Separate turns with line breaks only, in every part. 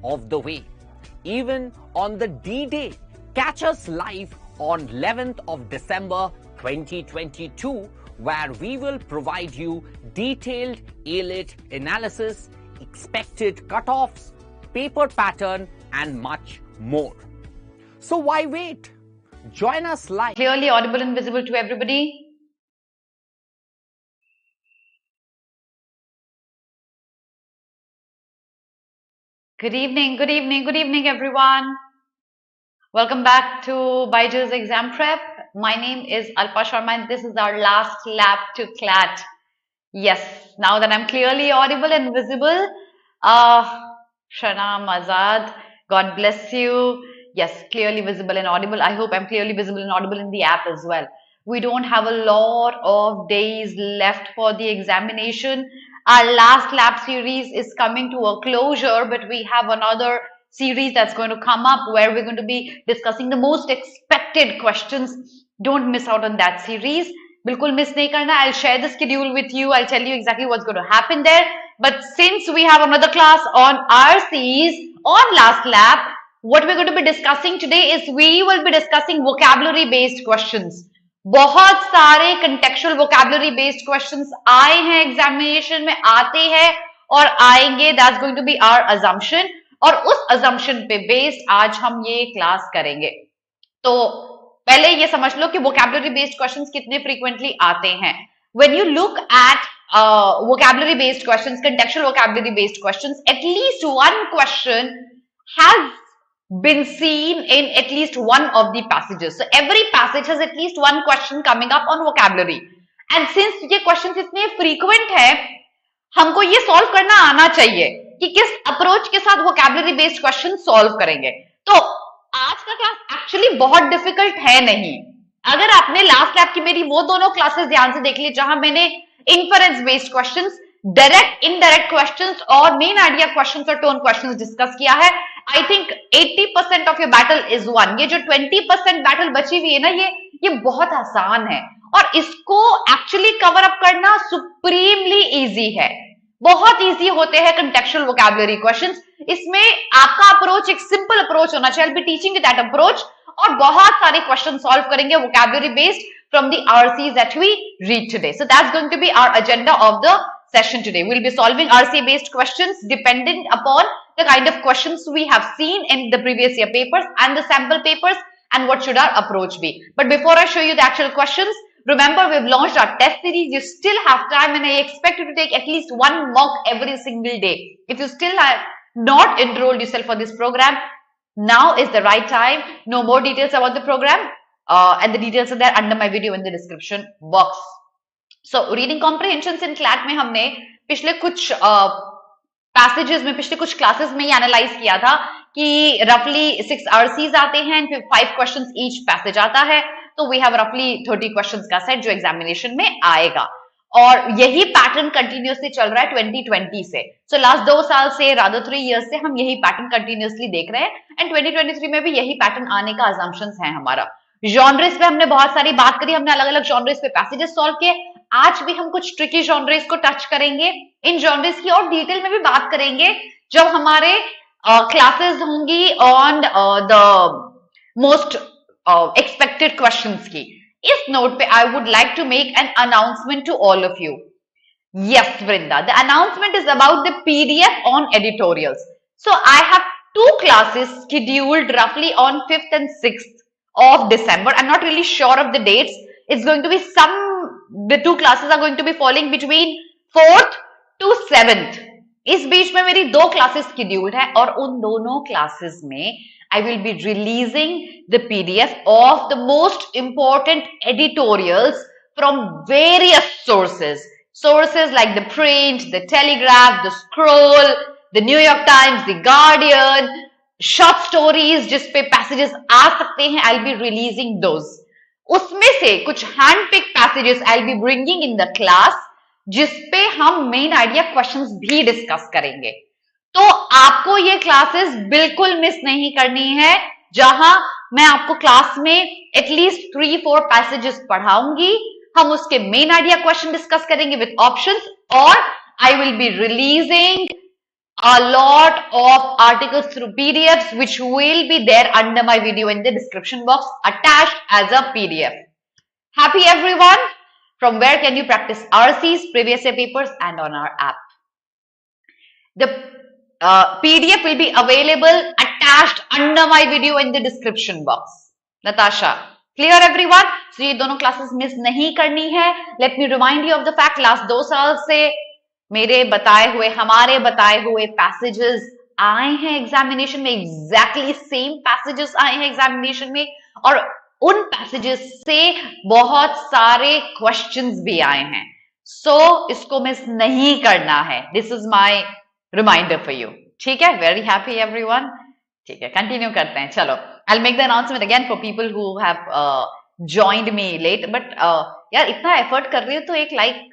of the way. Even on the D-Day, catch us live on 11th of December 2022, where we will provide you detailed ALIT analysis, expected cutoffs, paper pattern, and much more. So why wait? Join us live.
Clearly audible and visible to everybody. Good evening everyone. Welcome back to BYJU'S exam prep. My name is Alpa Sharma and this is our last lap to CLAT. Yes, now that I'm clearly audible and visible, Shanam, Azad, God bless you. Yes, clearly visible and audible. I hope I'm clearly visible and audible in the app as well. We don't have a lot of days left for the examination. Our last lab series is coming to a closure, but we have another series that's going to come up where we're going to be discussing the most expected questions. Don't miss out on that series. Bilkul miss nahi karna. I'll share the schedule with you. I'll tell you exactly what's going to happen there. But since we have another class on RCs on last lab, what we're going to be discussing today is we will be discussing vocabulary based questions. बहुत सारे contextual vocabulary based questions आए हैं examination में, आते हैं और आएंगे. That's going to be our assumption और उस assumption पे based आज हम ये क्लास करेंगे. तो पहले ये समझ लो कि vocabulary based questions कितने frequently आते हैं. When you look at vocabulary based questions, contextual vocabulary based questions, at least one question has been seen in at least one of the passages. So every passage has at least one question coming up on vocabulary. And since ये questions इतने frequent है, हमको ये solve करना आना चाहिए कि किस approach के साथ vocabulary based question solve करेंगे. तो आज का class actually बहुत difficult है नहीं. अगर आपने last lab की मेरी वो दोनों classes ध्यान से देख ली जहां मैंने inference based questions, direct indirect questions और main idea questions और tone questions discuss किया है, I think 80% of your battle is won. ये जो 20% battle बची हुई है ना, ये बहुत आसान है और इसको actually cover up करना supremely easy है. बहुत easy होते हैं contextual vocabulary questions. इसमें आपका approach एक simple approach होना चाहिए. I'll be teaching you that approach और बहुत सारे questions solve करेंगे vocabulary based from the RCs that we read today. So that's going to be our agenda of the session today. We'll be solving RC based questions dependent upon the kind of questions we have seen in the previous year papers and the sample papers and what should our approach be. But before I show you the actual questions, remember we've launched our test series. You still have time and I expect you to take at least one mock every single day. If you still have not enrolled yourself for this program, now is the right time. Know more details about the program and the details are there under my video in the description box. So reading comprehensions in CLAT में हमने पिछले कुछ passages में, पिछले कुछ classes में ये analyze किया था कि roughly 6 RCs आते हैं and 5 questions each passage आता है. तो we have roughly 30 questions का set जो examination में आएगा और यही pattern continuously चल रहा है 2020 से. So last 2 साल से, rather 3 years से हम यही pattern continuously देख रहे हैं and 2023 में भी यही pattern आने का assumptions है हमारा. Genres पे हमने बहुत सारी बात करी, हमने अलग अलग genres पे passages solve किए. आज भी हम कुछ ट्रिकी जॉनरेस को टच करेंगे. इन जॉनरेस की और डिटेल में भी बात करेंगे जब हमारे क्लासेस होंगी on the most expected questions की. इस नोट पे I would like to make an announcement to all of you. Yes Vrinda, the announcement is about the PDF on editorials. So I have 2 classes scheduled roughly on 5th and 6th of December. I'm not really sure of the dates. It's going to be the 2 classes are going to be falling between 4th to 7th. इस बीच में मेरी 2 classes scheduled है और उन दोनों classes में I will be releasing the PDF of the most important editorials from various sources. Sources like the Print, the Telegraph, the Scroll, the New York Times, the Guardian, short stories जिस पे passages आ सकते हैं. I'll be releasing those. उसमें से कुछ hand pick passages I will be bringing in the class जिसपे हम main idea questions भी डिस्कस करेंगे. तो आपको ये क्लासेस बिल्कुल मिस नहीं करनी है जहां मैं आपको क्लास में एटलीस्ट 3-4 पैसेजेस पढ़ाऊंगी. हम उसके मेन आइडिया क्वेश्चन डिस्कस करेंगे विद ऑप्शंस और आई will be releasing a lot of articles through PDFs, which will be there under my video in the description box attached as a PDF. Happy everyone? From where can you practice RCs, previous year papers, and on our app? The PDF will be available attached under my video in the description box. Natasha, clear everyone? So ये दोनों classes miss नहीं करनी है. Let me remind you of the fact last 2 साल से मेरे बताए हुए, हमारे बताए हुए passages आए हैं एग्जामिनेशन में, exactly same passages आए हैं एग्जामिनेशन में, और उन passages से बहुत सारे questions भी आए हैं. So इसको मिस नहीं करना है. This is my reminder for you. ठीक है? Very happy everyone. ठीक है, continue करते हैं. चलो, I'll make the announcement again for people who have joined me late. But यार इतना effort कर रही हो तो एक like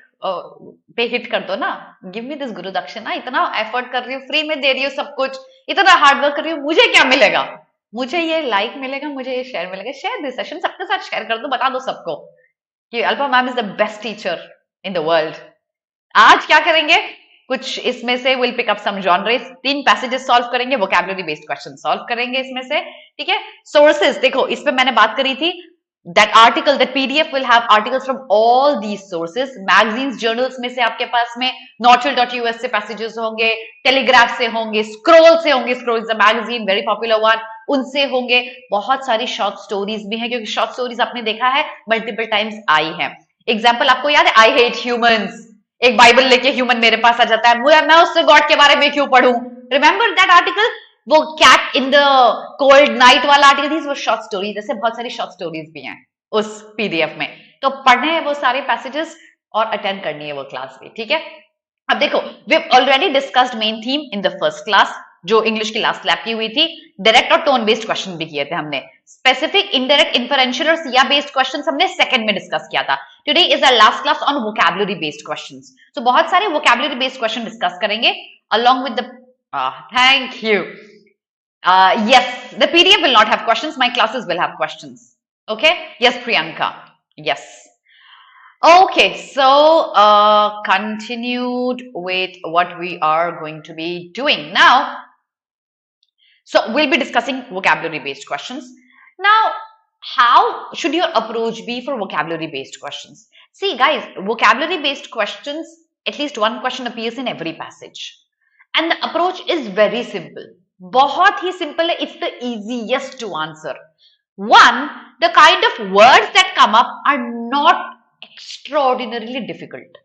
पे हिट कर दो ना. Give me this गुरु दक्षिणा. इतना effort कर रही हो, free में दे रही हो सब कुछ, इतना hard work कर रही हो, मुझे क्या मिलेगा? मुझे ये like मिलेगा, मुझे ये share मिलेगा. Share this session, सबके साथ share कर दो, बता दो सबको कि Alpa ma'am is the best teacher in the world. आज क्या करेंगे? कुछ इसमें से will pick up some genres, 3 passages solve करेंगे, वोकैबुलरी बेस्ड क्वेश्चन सॉल्व करेंगे इसमें से. ठीक है? सोर्सेज देखो, इस पे मैंने बात करी थी that article, that PDF will have articles from all these sources. Magazines, journals में से आपके पास में नॉर्टल.यूएस से पैसेजेस होंगे, टेलीग्राफ से होंगे, स्क्रोल से होंगे, scroll is a magazine, very popular one, उनसे होंगे. बहुत सारी शॉर्ट स्टोरीज भी हैं, क्योंकि शॉर्ट स्टोरीज आपने देखा है मल्टीपल टाइम्स आई है. एग्जाम्पल आपको याद है, आई हेट ह्यूमंस. एक बाइबल लेके ह्यूमन मेरे पास आ जाता है, मैं उससे गॉड के बारे में क्यों पढ़ूं? रिमेंबर दैट आर्टिकल, वो cat in the cold night वाला आर्टिकल, थी वो शॉर्ट स्टोरीज. जैसे बहुत सारी शॉर्ट स्टोरीज भी हैं उस पीडीएफ में. तो पढ़ने हैं वो सारे पैसेजेस और अटेंड करनी है वो क्लास भी. ठीक है? अब देखो, we have already discussed main theme in the first class, जो इंग्लिश की लास्ट लैब की हुई थी. डायरेक्ट और टोन बेस्ड क्वेश्चन भी किए थे हमने. स्पेसिफिक, इनडायरेक्ट, इन्फरेंशियल और सिया बेस्ड क्वेश्चंस हमने सेकंड में डिस्कस किया था. Today is our last class on vocabulary based questions. तो बहुत सारे वोकैबुलरी बेस्ड क्वेश्चन डिस्कस करेंगे along with the thank you. Yes, the PDF will not have questions, my classes will have questions. Okay? Yes, Priyanka. Yes. Okay, so continued with what we are going to be doing now. So we'll be discussing vocabulary based questions. Now, how should your approach be for vocabulary based questions? See guys, vocabulary based questions, at least one question appears in every passage. And the approach is very simple. बहुत ही simple है. It's the easiest to answer. One, the kind of words that come up are not extraordinarily difficult.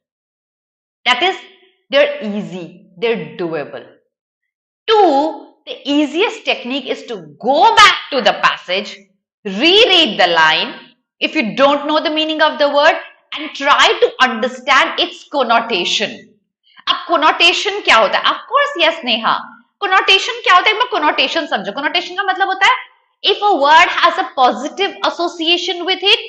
That is, they're easy, they're doable. Two, the easiest technique is to go back to the passage, reread the line if you don't know the meaning of the word, and try to understand its connotation. अब connotation क्या होता है? Of course, yes, Neha. Connotation क्या होता है? एक बार connotation समझो. Connotation का मतलब होता है if a word has a positive association with it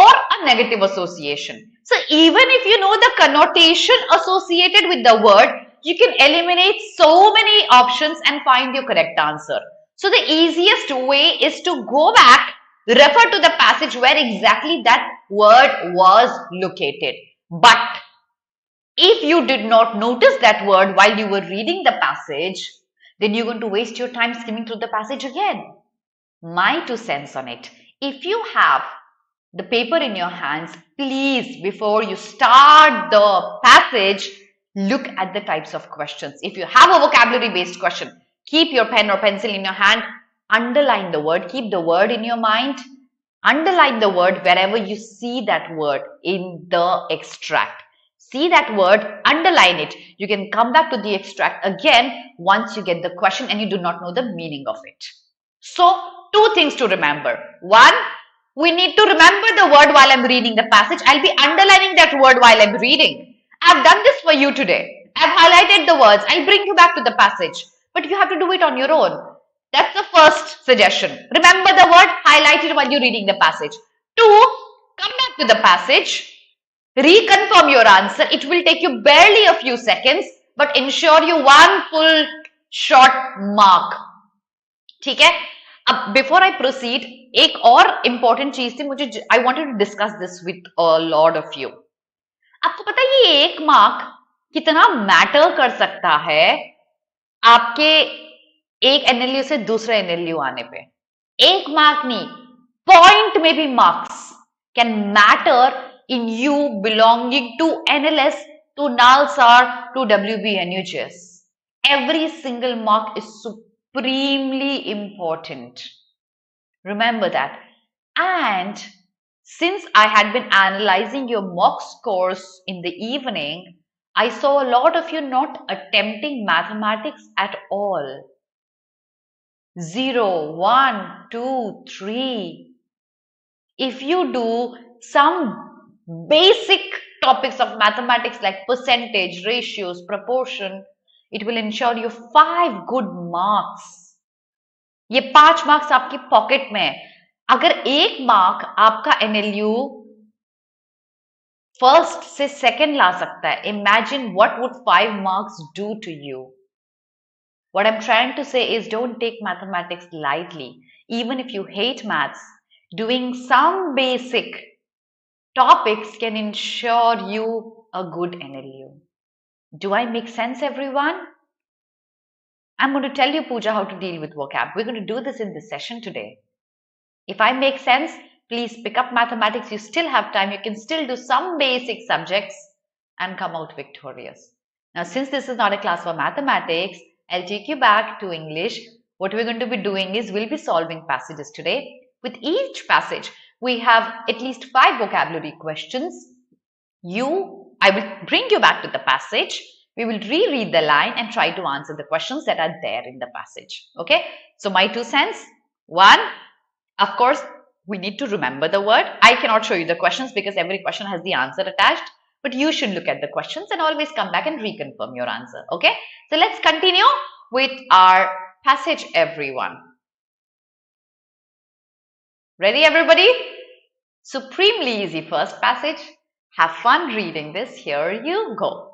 or a negative association. So even if you know the connotation associated with the word, you can eliminate so many options and find your correct answer. So the easiest way is to go back, refer to the passage where exactly that word was located. But if you did not notice that word while you were reading the passage, then you're going to waste your time skimming through the passage again. My 2 cents on it. If you have the paper in your hands, please, before you start the passage, look at the types of questions. If you have a vocabulary based question, keep your pen or pencil in your hand, underline the word, keep the word in your mind, underline the word wherever you see that word in the extract. See that word, underline it. You can come back to the extract again once you get the question and you do not know the meaning of it. So, 2 things to remember. One, we need to remember the word while I'm reading the passage. I'll be underlining that word while I'm reading. I've done this for you today. I've highlighted the words. I'll bring you back to the passage. But you have to do it on your own. That's the first suggestion. Remember the word, highlight it while you're reading the passage. 2, come back to the passage. Reconfirm your answer. It will take you barely a few seconds, but ensure you 1 full short mark. ठीक है? अब before I proceed, एक और important चीज थी मुझे. I wanted to discuss this with a lot of you. आपको पता है ये 1 मार्क कितना मैटर कर सकता है आपके एक एनएलयू से दूसरे एनएलयू आने पे, एक मार्क नहीं, पॉइंट में भी marks can matter in you belonging to NLS, to NALSAR, to WBNUGS. Every single mark is supremely important. Remember that. And since I had been analyzing your mock scores in the evening, I saw a lot of you not attempting mathematics at all. 0, 1, 2, 3. If you do some basic topics of mathematics like percentage, ratios, proportion, it will ensure you 5 good marks. ये 5 marks आपकी pocket में है. अगर एक mark आपका NLU first से second ला सकता है, imagine what would 5 marks do to you. What I'm trying to say is don't take mathematics lightly. Even if you hate maths, doing some basic topics can ensure you a good NLU. Do I make sense, everyone? I'm going to tell you, Pooja, how to deal with vocab. We're going to do this in this session today. If I make sense, please pick up mathematics. You still have time. You can still do some basic subjects and come out victorious. Now, since this is not a class for mathematics, I'll take you back to English. What we're going to be doing is we'll be solving passages today. With each passage, we have at least 5 vocabulary questions. I will bring you back to the passage. We will reread the line and try to answer the questions that are there in the passage. Okay? So my 2 cents. 1, of course, we need to remember the word. I cannot show you the questions because every question has the answer attached. But you should look at the questions and always come back and reconfirm your answer. Okay? So let's continue with our passage, everyone. Ready, everybody? Supremely easy first passage. Have fun reading this. Here you go.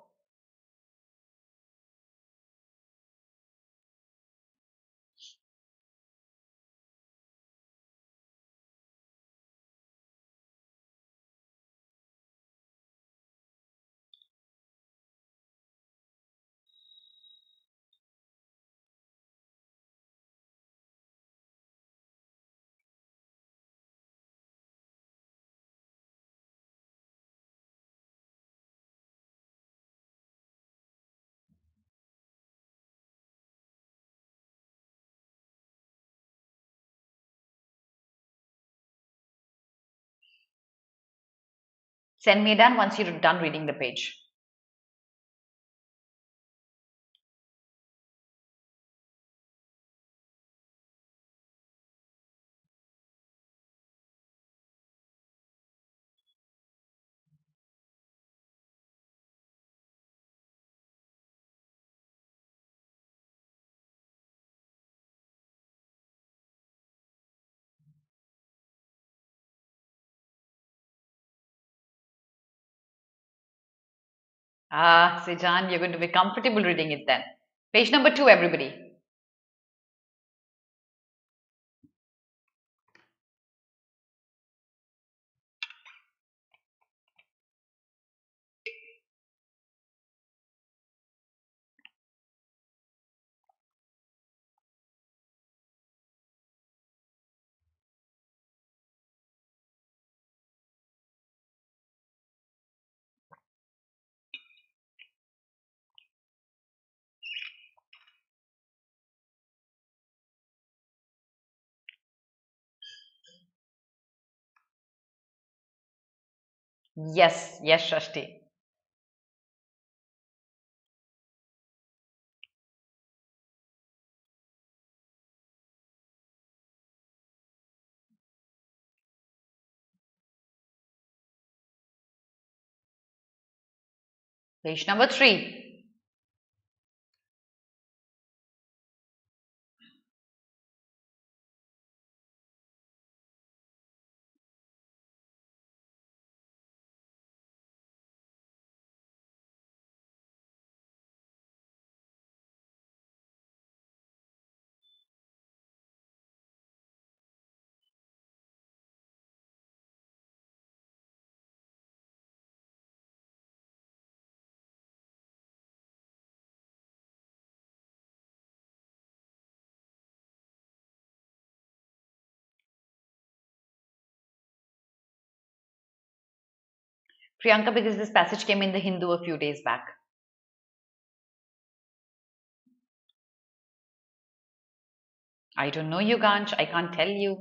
Send me down once you're done reading the page. Sejan, you're going to be comfortable reading it then. Page number 2, everybody. Yes, Shashti. Page number 3. Priyanka, because this passage came in the Hindu a few days back. I don't know, Yugansh. I can't tell you.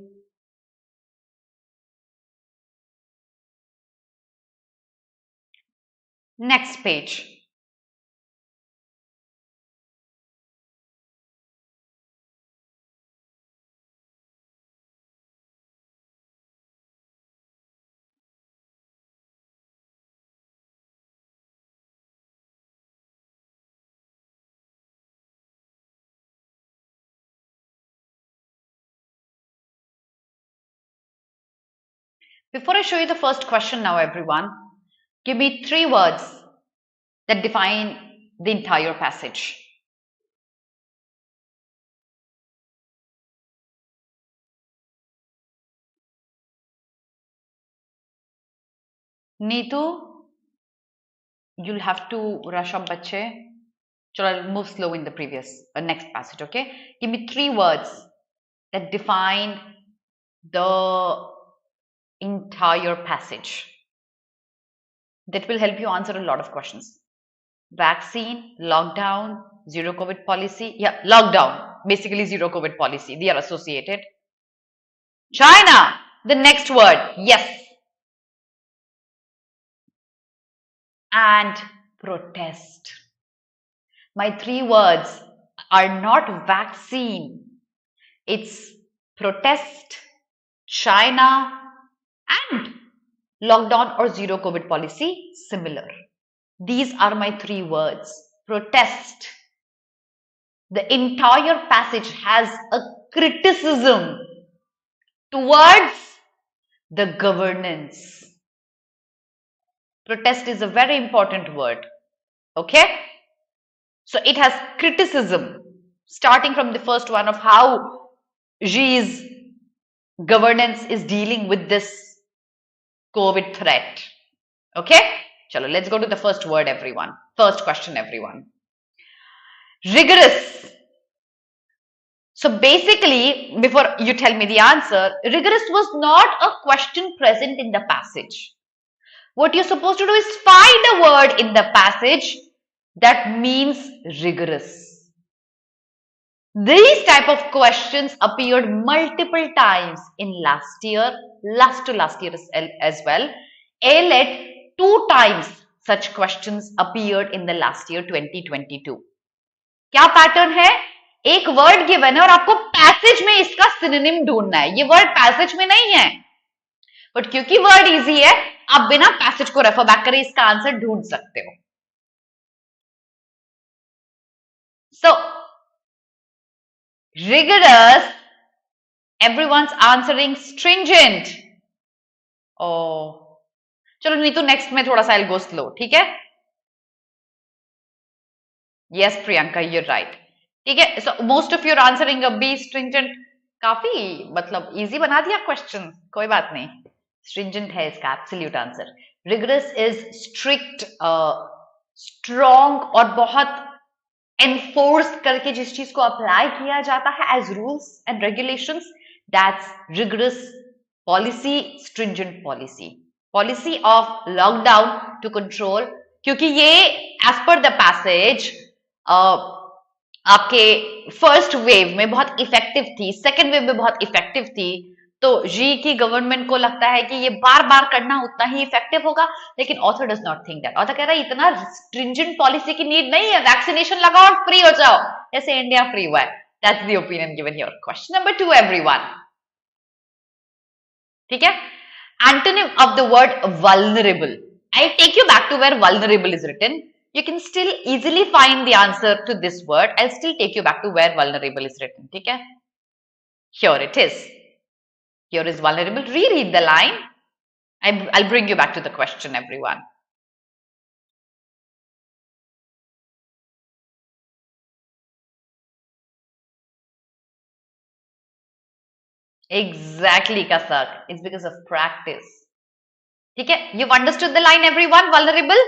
Next page. Before I show you the first question now, everyone, give me 3 words that define the entire passage. Neetu, you'll have to rush up, bache. So I'll move slow in the next passage, okay? Give me 3 words that define the entire passage. That will help you answer a lot of questions. Vaccine, lockdown, zero COVID policy. Yeah, lockdown, basically zero COVID policy. They are associated. China, the next word, yes. And protest. My 3 words are not vaccine. It's protest, China, and lockdown or zero COVID policy, similar. These are my 3 words. Protest. The entire passage has a criticism towards the governance. Protest is a very important word. Okay? So it has criticism, starting from the first one of how Xi's governance is dealing with this COVID threat. Okay? Chalo, let's go to the first word, everyone. First question, everyone. Rigorous. So basically, before you tell me the answer, rigorous was not a question present in the passage. What you're supposed to do is find a word in the passage that means rigorous. These type of questions appeared multiple times in last to last year as well. ALET 2 times such questions appeared in the last year 2022. क्या pattern है? एक word given है और आपको passage में इसका synonym ढूंढना है. ये वर्ड पैसेज में नहीं है, बट क्योंकि वर्ड इजी है, आप बिना पैसेज को रेफर बैक करे इसका आंसर ढूंढ सकते हो. So, rigorous, everyone's answering stringent. Oh, चलो नीतू नेक्स्ट में थोड़ा सा I'll go slow, ठीक है? Yes, Priyanka, you're right. ठीक है? So most of you are answering a B, stringent. काफी मतलब easy बना दिया question. कोई बात नहीं. Stringent है इसका absolute answer. Rigorous is strict, strong और बहुत enforced करके जिस चीज को apply किया जाता है as rules and regulations. That's rigorous policy, stringent policy. Policy of lockdown to control. क्योंकि ये as per the passage आपके फर्स्ट वेव में बहुत इफेक्टिव थी, सेकेंड वेव में बहुत इफेक्टिव थी, तो जी की गवर्नमेंट को लगता है कि ये बार बार करना उतना ही इफेक्टिव होगा, लेकिन author does not think that. Author कह रहा है इतना स्ट्रिंजेंट पॉलिसी की नीड नहीं है, वैक्सीनेशन लगाओ और फ्री हो जाओ, जैसे इंडिया फ्री हुआ है. That's the opinion given here. Question number 2 everyone. ठीक है? Antonym of the word vulnerable. I take you back to where vulnerable is written. You can still easily find the answer to this word. I'll still take you back to where vulnerable is written. Okay? Here it is. Here is vulnerable. Reread the line. I'll bring you back to the question, everyone. Exactly, Kasak. It's because of practice. Okay? You've understood the line, everyone? Vulnerable?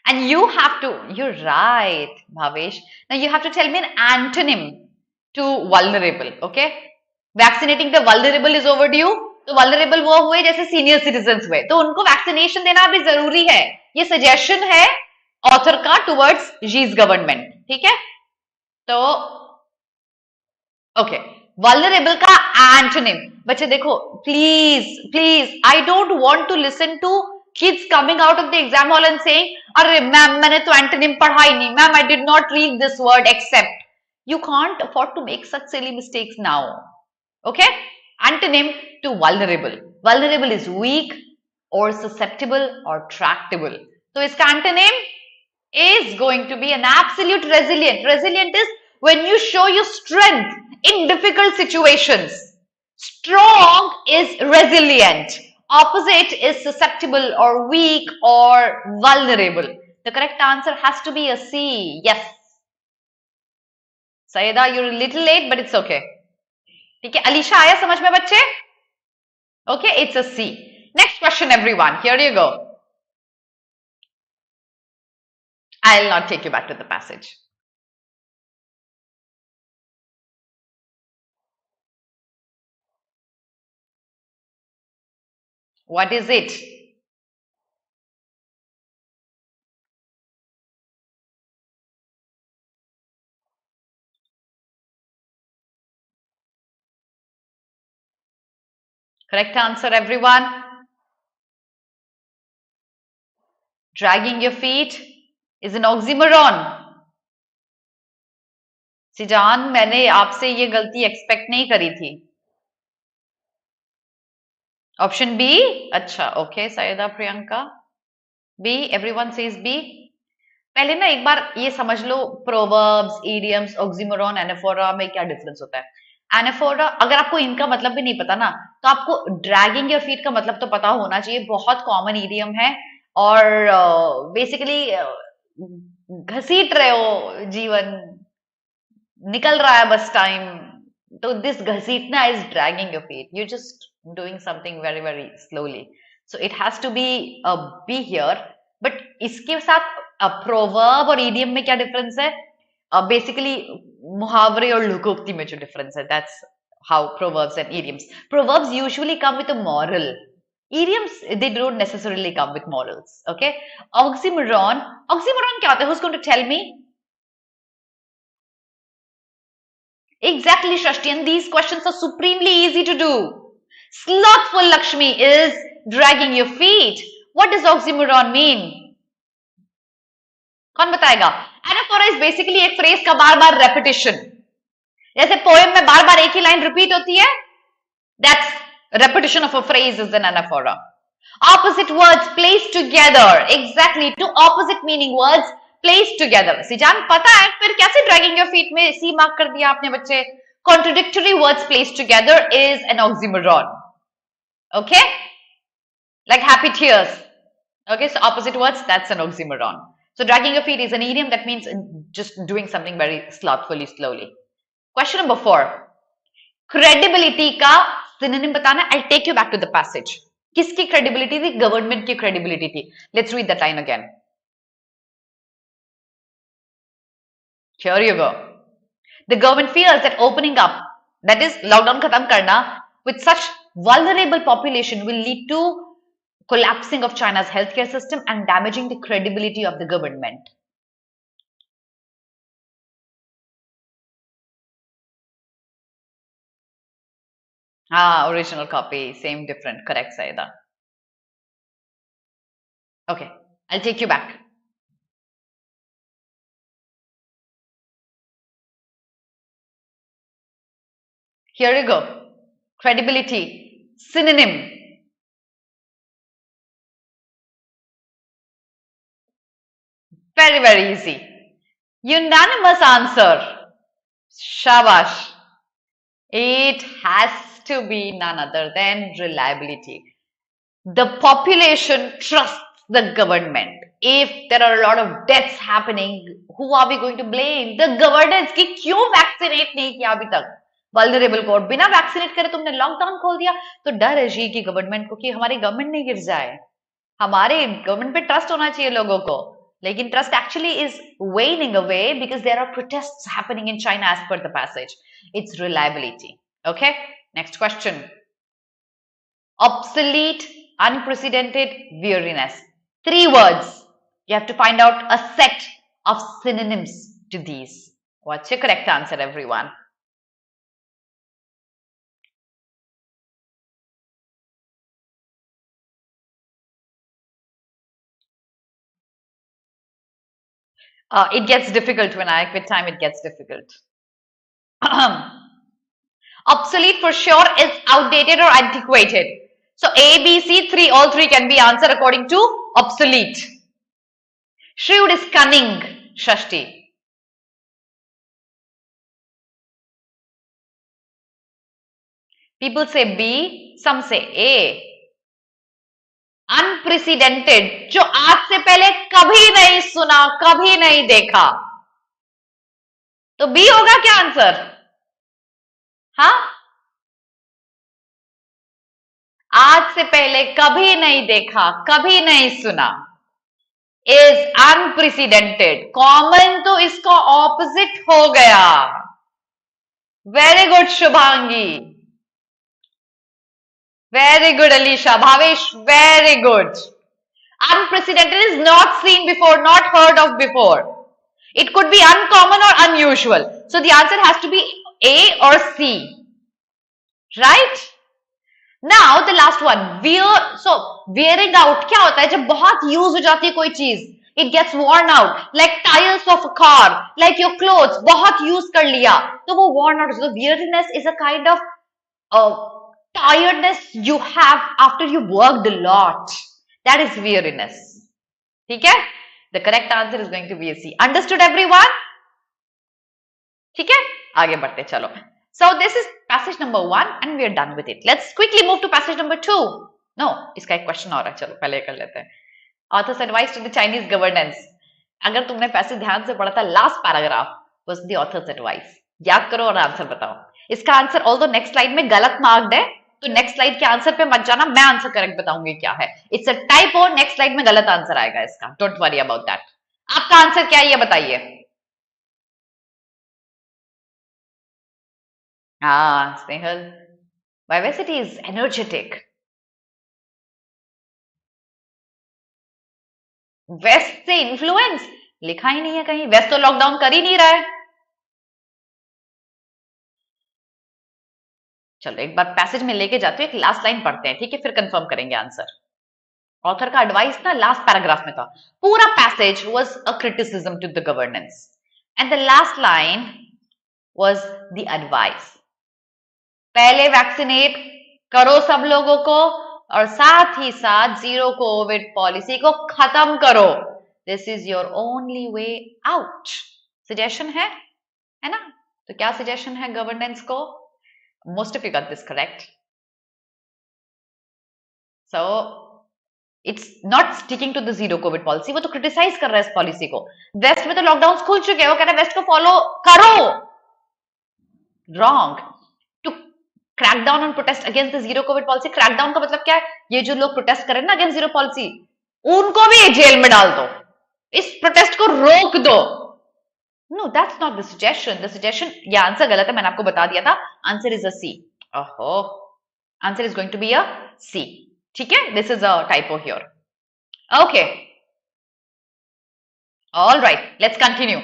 And you have to, you're right, Bhavesh. Now you have to tell me an antonym to vulnerable, okay? Vaccinating the vulnerable is overdue. तो vulnerable वो हुए जैसे senior citizen हुए, तो उनको vaccination देना भी जरूरी है। ये सजेशन है ऑथर का टुवर्ड्स जीज गवर्नमेंट, ठीक है। तो ओके, वल्नरेबल का एंटोनिम बच्चे देखो, please please, I don't want to listen to kids coming out of the exam hall and saying, अरे मैम मैंने तो एंटोनिम पढ़ा ही नहीं, ma'am I did not read this word except. You can't afford to make such silly mistakes now. Okay? Antonym to vulnerable. Vulnerable is weak or susceptible or tractable. So its antonym is going to be an absolute resilient. Resilient is when you show your strength in difficult situations. Strong is resilient. Opposite is susceptible or weak or vulnerable. The correct answer has to be a C. Yes. Sayeda, you're a little late, but it's okay. ठीक है, अलीशा आया समझ में बच्चे? Okay, it's a C. Next question, everyone. Here you go. I'll not take you back to the passage. What is it? Correct answer, everyone. Dragging your feet is an oxymoron. Sijan, मैंने आपसे ये गलती एक्सपेक्ट नहीं करी थी. Option B. अच्छा, okay Sayeda Priyanka. B, everyone says B. पहले ना एक बार ये समझ लो, प्रोवर्ब्स, इडियम्स, ऑक्सीमोरॉन, एनाफोरा में क्या डिफरेंस होता है. एनाफोरा, अगर आपको इनका मतलब भी नहीं पता ना, तो आपको ड्रैगिंग योर फीट का मतलब तो पता होना चाहिए. बहुत कॉमन इडियम है और बेसिकली घसीट रहे हो, जीवन निकल रहा है बस टाइम, तो दिस घसीटना is dragging your feet. You just doing something very very slowly, so it has to be here. But इसके साथ प्रोवर्ब और इडियम में क्या डिफरेंस है? बेसिकली मुहावरे और लोकोक्ति में जो डिफरेंस है, that's how proverbs and idioms. Proverbs usually come with a moral. Idioms, they don't necessarily come with morals. Okay? Oxymoron क्या होता है? Who's going to tell me? Exactly, Shashti, and these questions are supremely easy to do. Slothful Lakshmi is dragging your feet. What does oxymoron mean? कौन बताएगा? Anaphora is basically एक phrase का बार बार repetition. जैसे poem में बार बार एक ही line repeat होती है, that's repetition of a phrase is an anaphora. Opposite words placed together. Exactly, two opposite meaning words placed together. Cézanne पता है फिर कैसे dragging your feet में C mark कर दिया आपने बच्चे? Contradictory words placed together is an oxymoron. Okay? Like happy tears. Okay, so opposite words, that's an oxymoron. So dragging your feet is an idiom that means just doing something very slothfully, slowly. Question number 4. Credibility का synonym बताना. I'll take you back to the passage. किसकी credibility थी? Government की credibility थी. Let's read that line again. Here you go. The government fears that opening up, that is lockdown खत्म करना, with such vulnerable population will lead to collapsing of China's healthcare system and damaging the credibility of the government. Original copy, same different. Correct, Saida. Okay, I'll take you back. Here you go. Credibility. Synonym. Very, very easy. Unanimous answer. Shabash. It has to be none other than reliability. The population trusts the government. If there are a lot of deaths happening, who are we going to blame? The governance कि क्यों vaccinate नहीं किया अभी तक vulnerable को, और बिना vaccinate करे तुमने लॉकडाउन खोल दिया, तो डर है जी की गवर्नमेंट को कि हमारी गवर्नमेंट नहीं गिर जाए. हमारे गवर्नमेंट पे ट्रस्ट होना चाहिए लोगों को, लेकिन trust actually is waning away because there are protests happening in China as per the passage. It's reliability. Okay, next question. obsolete, unprecedented, weariness. 3 words. You have to find out a set of synonyms to these. What's your correct answer, everyone? It gets difficult when with time it gets difficult. Obsolete for sure is outdated or antiquated. So A, B, C, 3, all 3 can be answered according to obsolete. Shrewd is cunning, Shashti. People say B, some say A. Unprecedented, जो आज से पहले कभी नहीं सुना, कभी नहीं देखा, तो बी होगा क्या आंसर? हाँ, आज से पहले कभी नहीं देखा, कभी नहीं सुना is unprecedented. कॉमन तो इसका ऑपोजिट हो गया. Very good Shubhangi, very good Alisha, Bhavesh, very good. Unprecedented is not seen before, not heard of before. It could be uncommon or unusual. So the answer has to be A or C. Right? Now the last one, wearing out क्या होता है? जब बहुत use हो जाती है कोई चीज, it gets worn out, like tires of a car, like your clothes, बहुत यूज कर लिया, तो वो worn out. So weariness is a kind of tiredness you have after you worked a lot. That is weariness. ठीक है? The correct answer is going to be a C. Understood everyone? ठीक है? आगे बढ़ते चलो. So this is passage number 1 and we are done with it. Let's quickly move to passage number 2. No, इसका एक question और है, चलो पहले कर लेते हैं. Author's advice to the Chinese governance. अगर तुमने पैसेज ध्यान से पढ़ा था, last paragraph was the author's advice. याद करो और आंसर बताओ. इसका आंसर ऑल्दो नेक्स्ट स्लाइड में गलत मार्क्ड है, तो नेक्स्ट स्लाइड के आंसर पे मत जाना, मैं आंसर करेक्ट बताऊंगी क्या है. It's a typo, next slide में गलत आंसर आएगा इसका. Don't worry about that. आपका आंसर क्या है ये बताइए. Snehal, vivacity is energetic. West से इन्फ्लुएंस लिखा ही नहीं है कहीं. वेस्ट तो लॉकडाउन कर ही नहीं रहा है. चलो एक बार पैसेज में लेके जाते हैं, एक लास्ट लाइन पढ़ते हैं, ठीक है, फिर कंफर्म करेंगे आंसर. ऑथर का एडवाइस ना लास्ट पैराग्राफ में था. पूरा passage was a criticism to the governance and the last line was the advice. पहले वैक्सीनेट करो सब लोगों को और साथ ही साथ जीरो कोविड पॉलिसी को खत्म करो. This is your only way out. Suggestion है ना? तो क्या सजेशन है गवर्नेंस को? Most of you got this correct. So it's not sticking to the zero COVID policy. वो तो criticize कर रहा है इस पॉलिसी को. वेस्ट में तो लॉकडाउन खुल चुके हैं, वो कह रहा है वेस्ट को फॉलो करो. Wrong. To crack down on protest against the zero COVID policy. Crackdown का मतलब क्या है? ये जो लोग प्रोटेस्ट कर रहे हैं ना अगेंस्ट जीरो पॉलिसी, उनको भी जेल में डाल दो, इस प्रोटेस्ट को रोक दो. No, that's not the suggestion. The suggestion, ये आंसर गलत है, मैंने आपको बता दिया था. Answer is a C. ओहो, answer is going to be a C. ठीक है, this is a typo here. Okay, all right, let's continue.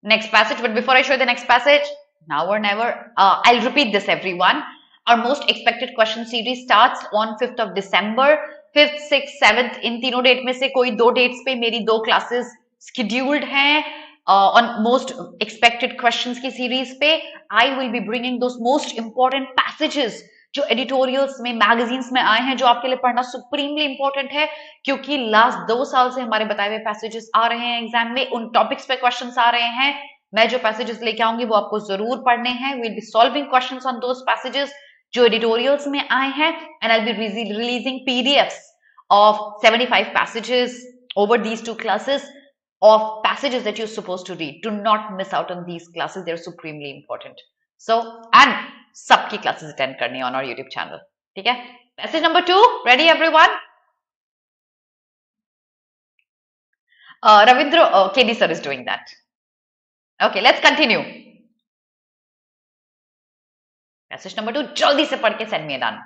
Next passage, but before I show you the next passage, now or never, I'll repeat this everyone. Our most expected question series starts on 5th of December. 5th, 6th, 7th, इन तीनों date में से कोई दो dates पे मेरी 2 classes scheduled हैं. On most expected questions की series पे I will be bringing those most important passages जो एडिटोरियल्स में, मैगजीन्स में आए हैं, जो आपके लिए पढ़ना सुप्रीमली इंपॉर्टेंट है, क्योंकि लास्ट 2 साल से हमारे बताए हुए पैसेजेस आ रहे हैं एग्जाम में, उन टॉपिक्स पे क्वेश्चंस आ रहे हैं. मैं जो पैसेजेस लेके आऊंगी वो आपको जरूर पढ़ने हैं. we'll be solving questions on those passages जो एडिटोरियल्स में आए हैं, and I'll be releasing PDFs of 75 passages over these 2 classes of passages that you're supposed to read. Do not miss out on these classes. They're supremely important. So, and सबकी classes attend करनी on our YouTube channel. ठीक है? Passage number 2. Ready everyone? Ravindra, KD sir is doing that. Okay, let's continue. Passage number 2. जल्दी से पढ़ के send me a done.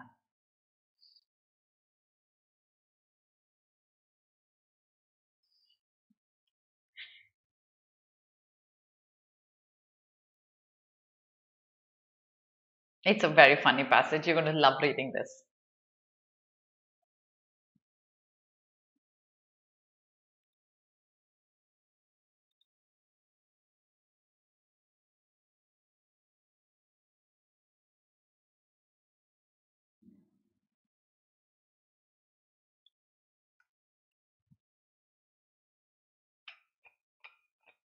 It's a very funny passage. You're going to love reading this.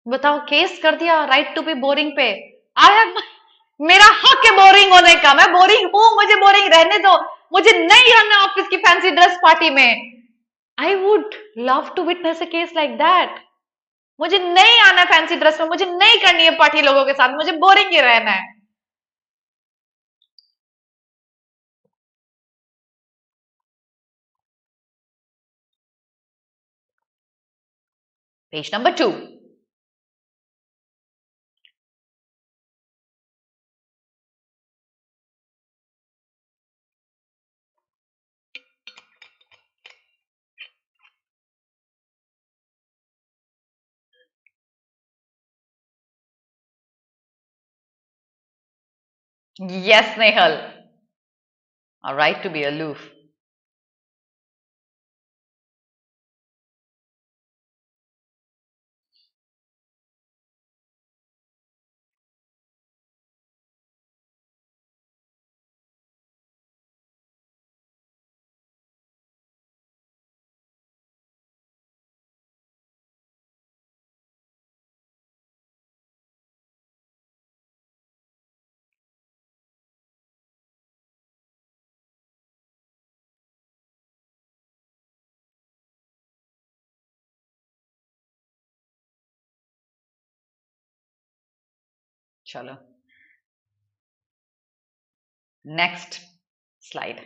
बताओ, case कर दिया right to be boring पे। I have, मेरा हक है बोरिंग होने का, मैं बोरिंग हूं, मुझे बोरिंग रहने दो, मुझे नहीं आना ऑफिस की फैंसी ड्रेस पार्टी में। I would love to witness a case like that. मुझे नहीं आना फैंसी ड्रेस में, मुझे नहीं करनी है पार्टी लोगों के साथ, मुझे बोरिंग ही रहना है। Page number 2। Yes, Nehal. A right to be aloof. Chalo. Next slide.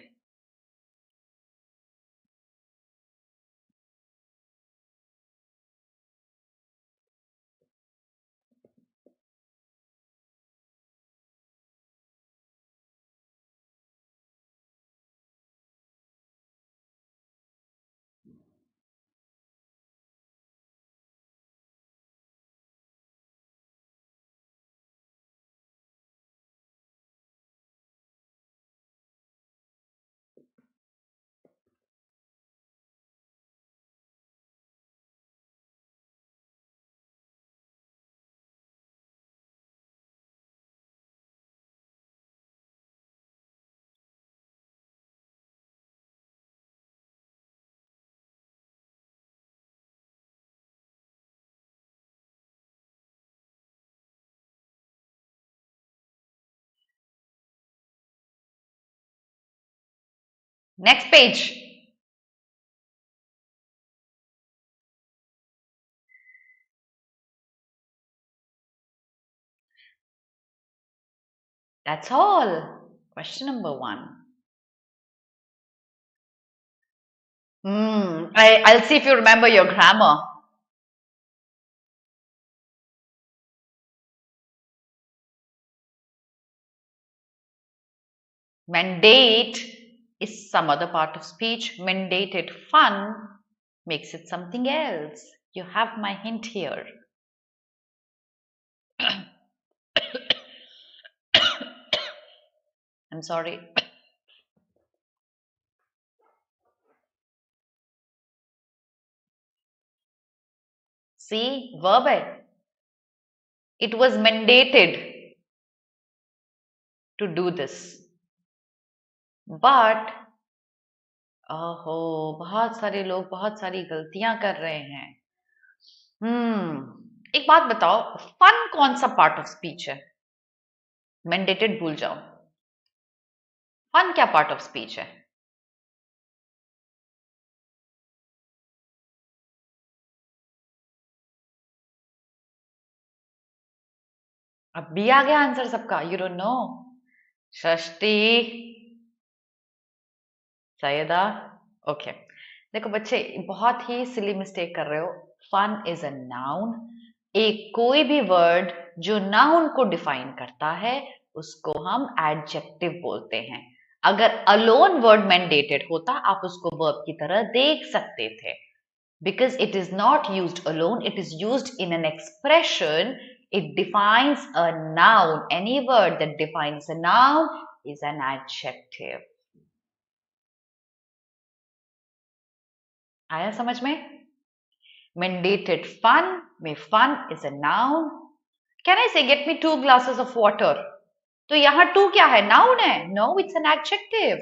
Next page. That's all. Question number 1. I'll see if you remember your grammar. Mandate is some other part of speech. Mandated fun makes it something else. You have my hint here. I'm sorry. See, verb hai. It was mandated to do this. But ओहो, बहुत सारे लोग बहुत सारी गलतियां कर रहे हैं। एक बात बताओ, फन कौन सा पार्ट ऑफ स्पीच है? मैंडेटेड भूल जाओ, फन क्या पार्ट ऑफ स्पीच है? अब भी आ गया आंसर सबका, you don't know? Shashthi, Sayeda, okay. देखो बच्चे, बहुत ही सिली मिस्टेक कर रहे हो। Fun is a noun. एक कोई भी वर्ड जो नाउन को डिफाइन करता है उसको हम एडजेक्टिव बोलते हैं। अगर अलोन वर्ड मैंडेटेड होता आप उसको वर्ब की तरह देख सकते थे, because it is not used alone, it is used in an expression. It defines a noun. Any word that defines a noun is an adjective. आया समझ में? Mandated fun में fun is a noun. Can I say get me 2 glasses of water? तो यहाँ 2 क्या है? Noun है? No, it's an adjective.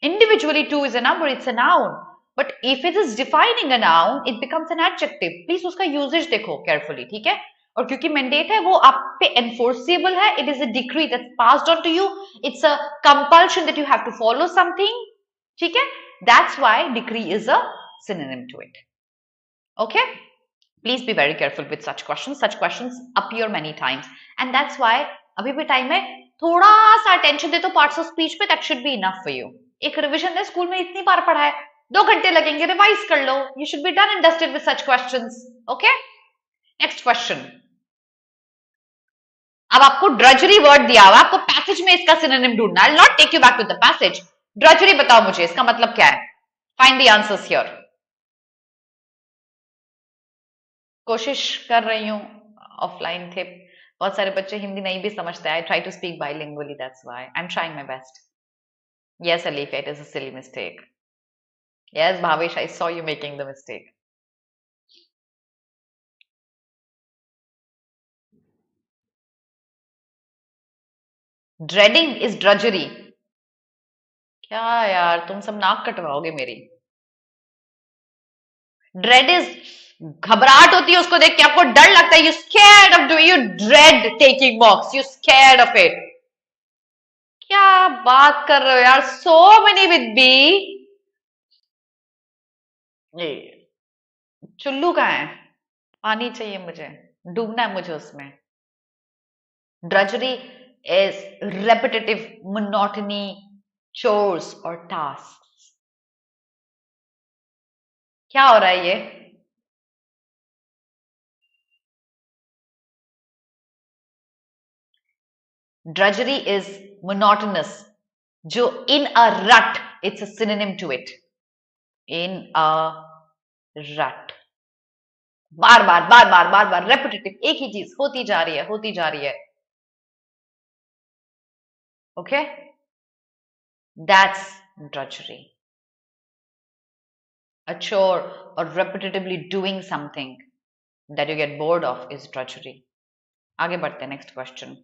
Individually 2 is a number, it's a noun. But if it is defining a noun, it becomes an adjective. Please उसका usage देखो carefully, ठीक है? और क्योंकि mandate है वो आप पे enforceable है, it is a decree that's passed on to you. It's a compulsion that you have to follow something, ठीक है? That's why decree is a synonym to it. Okay? Please be very careful with such questions. Such questions appear many times, and that's why अभी भी time है, थोड़ा सा attention दे तो parts of speech पे, that should be enough for you. एक revision है, school में इतनी बार पढ़ा है, 2 घंटे लगेंगे, रिवाइज कर लो. You should be done and dusted with such questions. Okay? Next question. अब आपको ड्रजरी वर्ड दिया हुआ, आपको पैसेज में इसका सिनोनिम ढूंढना है. I'll not take you back to the passage. Drudgery बताओ मुझे, इसका मतलब क्या है? Find the answers here. कोशिश कर रही हूँ, ऑफलाइन थे, बहुत सारे बच्चे हिंदी नहीं भी समझते. I try to speak bilingually, that's why I'm trying my best. Yes, Alif, it is a silly mistake. Yes, Bhavesh, I saw you making the mistake. Dreading is drudgery. क्या यार, तुम सब नाक कटवाओगे मेरी. Dread is घबराहट होती है उसको देख के, आपको डर लगता है. You scared of doing, you dread taking walks, you scared of it. क्या बात कर रहे हो यार? So many with B. चुल्लू कहाँ है? पानी चाहिए मुझे, डूबना है मुझे उसमें. Drudgery is repetitive monotony, chores or tasks. क्या हो रहा है ये? Drudgery is monotonous. जो in a rut, it's a synonym to it. In a rut. Bar bar repetitive, एक ही चीज होती जा रही है. Okay? That's drudgery. A chore or repetitively doing something that you get bored of is drudgery. आगे बढ़ते हैं, next question.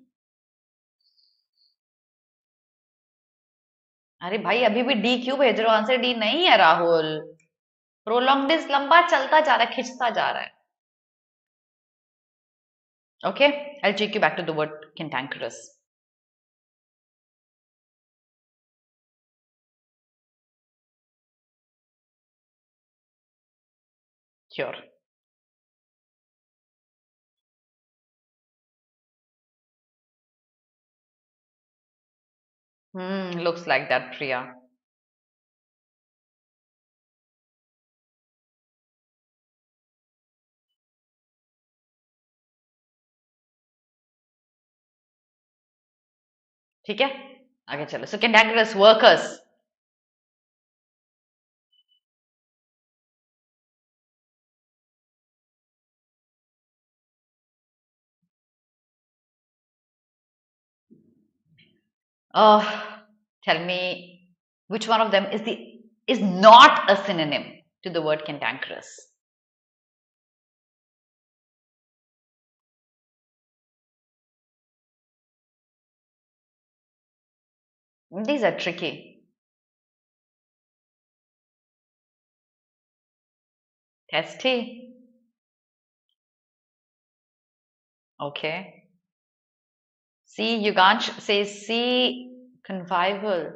अरे भाई अभी भी डी क्यों भेज रहे हो? आंसर डी नहीं है राहुल. प्रोलॉन्ग्ड इज लंबा चलता जा रहा है, खिंचता जा रहा है. Okay, I'll take you back to the word cantankerous. Sure. Looks like that, Priya. ठीक है, आगे चलो. So cantankerous workers. Tell me which one of them is not a synonym to the word cantankerous. These are tricky. Testy. Okay. See, Yugansh says C, convivial.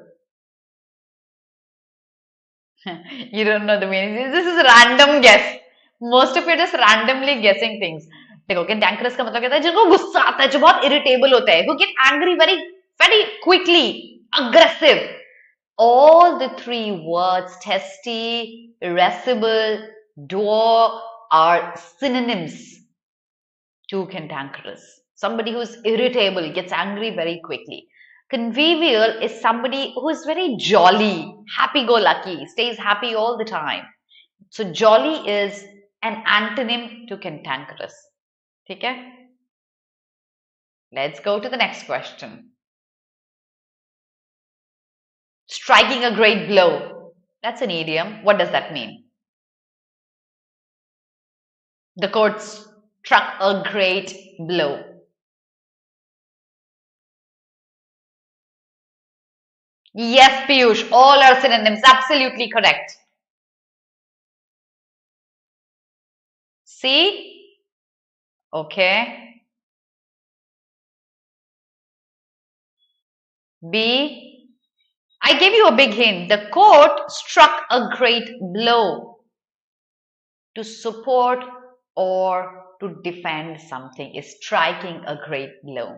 You don't know the meaning. This is a random guess. Most of you are just randomly guessing things. देखो cantankerous का मतलब क्या है? जिनको गुस्सा आता है, जो बहुत irritable होता है, who get angry very quickly, aggressive. All the 3 words, testy, irascible, dour, are synonyms to cantankerous. Somebody who is irritable, gets angry very quickly. Convivial is somebody who is very jolly, happy-go-lucky, stays happy all the time. So jolly is an antonym to cantankerous. ठीक है? Let's go to the next question. striking a great blow. That's an idiom. What does that mean? The court struck a great blow. Yes, Piyush, all are synonyms. Absolutely correct. See? Okay. B. I gave you a big hint. The court struck a great blow. To support or to defend something is striking a great blow.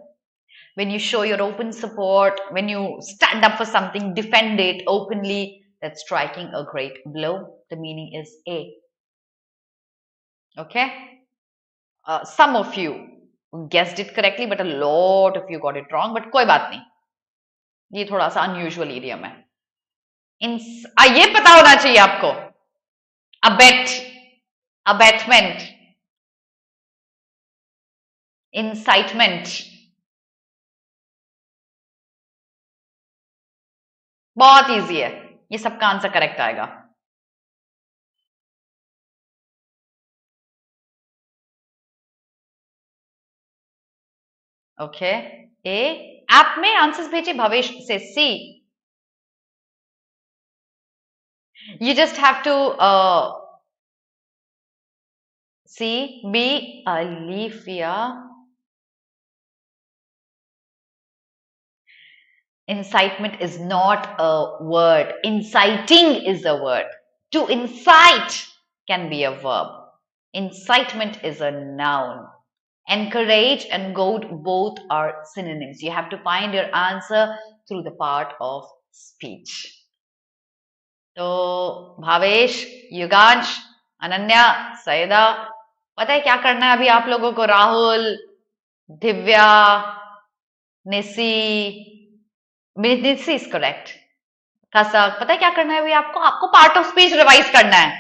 When you show your open support, when you stand up for something, defend it openly, that's striking a great blow. The meaning is A. Okay? Some of you guessed it correctly, but a lot of you got it wrong. But कोई बात नहीं, ये थोड़ा सा unusual idiom है. ये पता होना चाहिए आपको. Abet, abetment, incitement. बहुत इजी है, ये सबका आंसर करेक्ट आएगा. ओके, ए. ऐप में आंसर्स भेजिए भवेश से. सी. You just have to C. B. Alifia. Incitement is not a word. Inciting is a word. To incite can be a verb. Incitement is a noun. Encourage and goad both are synonyms. You have to find your answer through the part of speech. तो भावेश, युगांश, अनन्या, सैदा, पता है क्या करना है अभी आप लोगों को? Rahul, Divya, Nisi, Nisi is correct. कसक, पता है क्या करना है अभी आपको? आपको पार्ट ऑफ स्पीच रिवाइज करना है.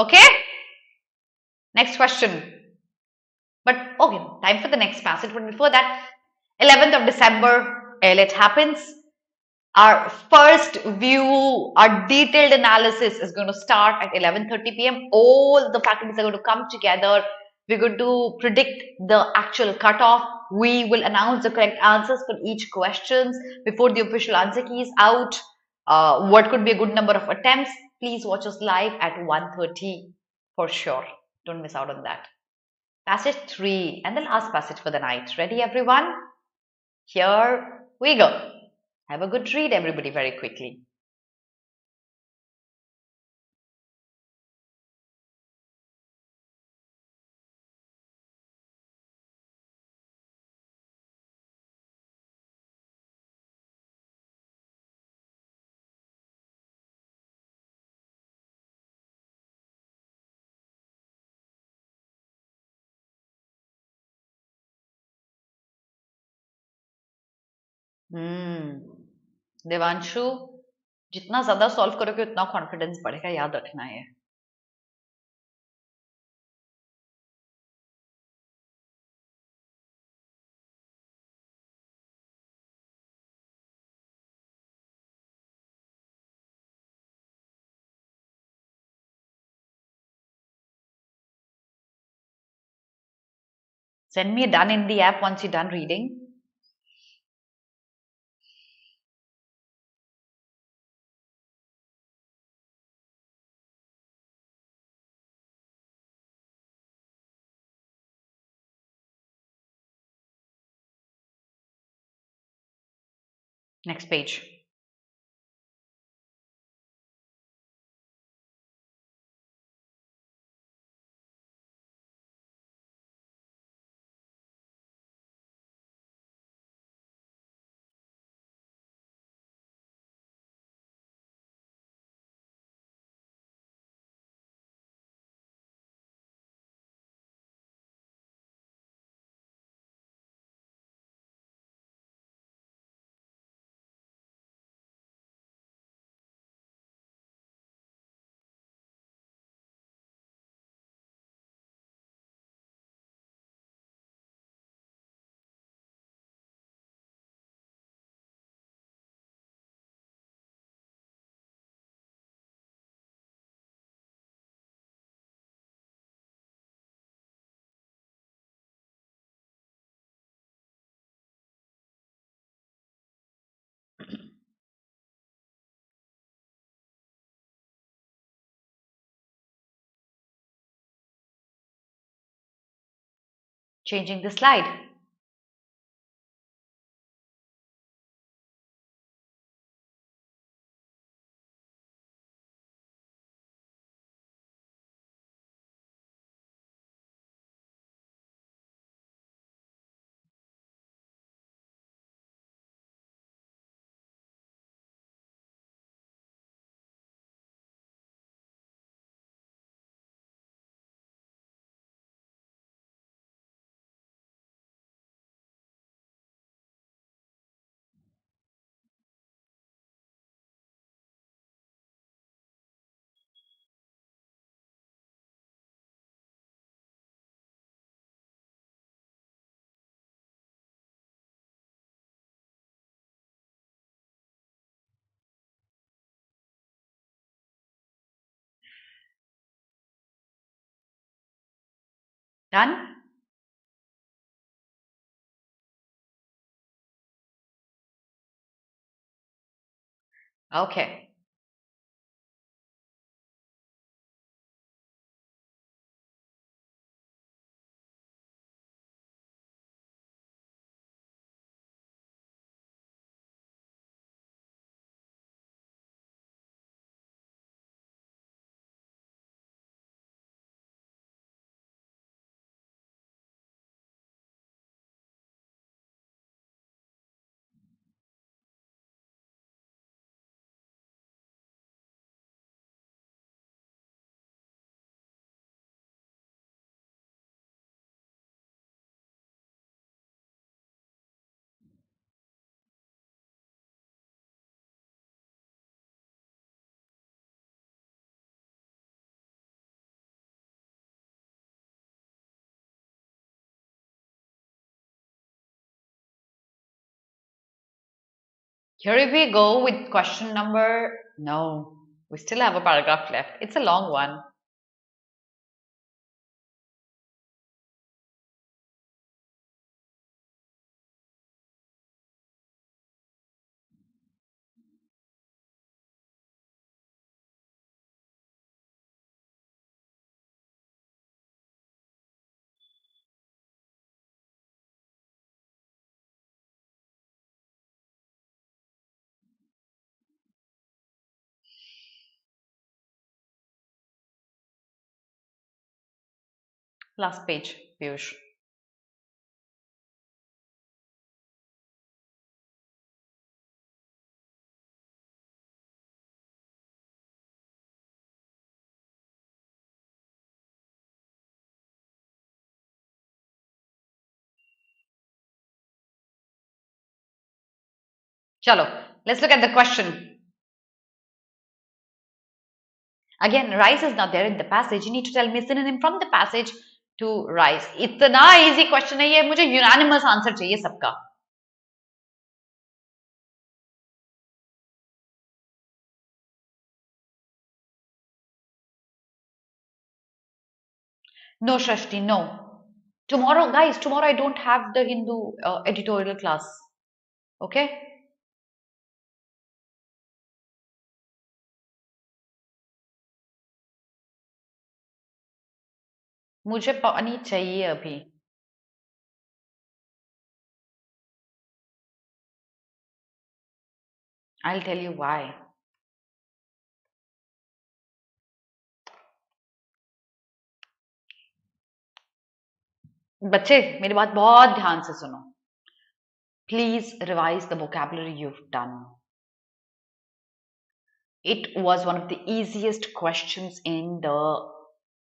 Okay, next question. But okay, time for the next passage. But before that, 11th of December, it happens. Our first view, our detailed analysis is going to start at 11:30 p.m. All the faculties are going to come together. We're going to predict the actual cutoff. We will announce the correct answers for each questions before the official answer key is out. What could be a good number of attempts? Please watch us live at 1:30 for sure. Don't miss out on that. Passage 3 and the last passage for the night. Ready, everyone? Here we go. Have a good read, everybody, very quickly. Devanshu, जितना ज्यादा solve करोगे उतना confidence बढ़ेगा, याद रखना है. Send me a done in the app once you're done reading. Next page. Changing the slide. Done? Okay. Here we go with question number. No, we still have a paragraph left. It's a long one. Last page, Piyush. Chalo, let's look at the question. Again, rice is not there in the passage. You need to tell me a synonym from the passage to rice. इतना easy question है ये, मुझे unanimous answer चाहिए सबका. No, Shrashti, no. Tomorrow, guys, tomorrow I don't have the Hindu editorial class. Okay? मुझे पानी चाहिए अभी. I'll tell you why. बच्चे मेरी बात बहुत ध्यान से सुनो. Please revise the vocabulary you've done. It was one of the easiest questions in the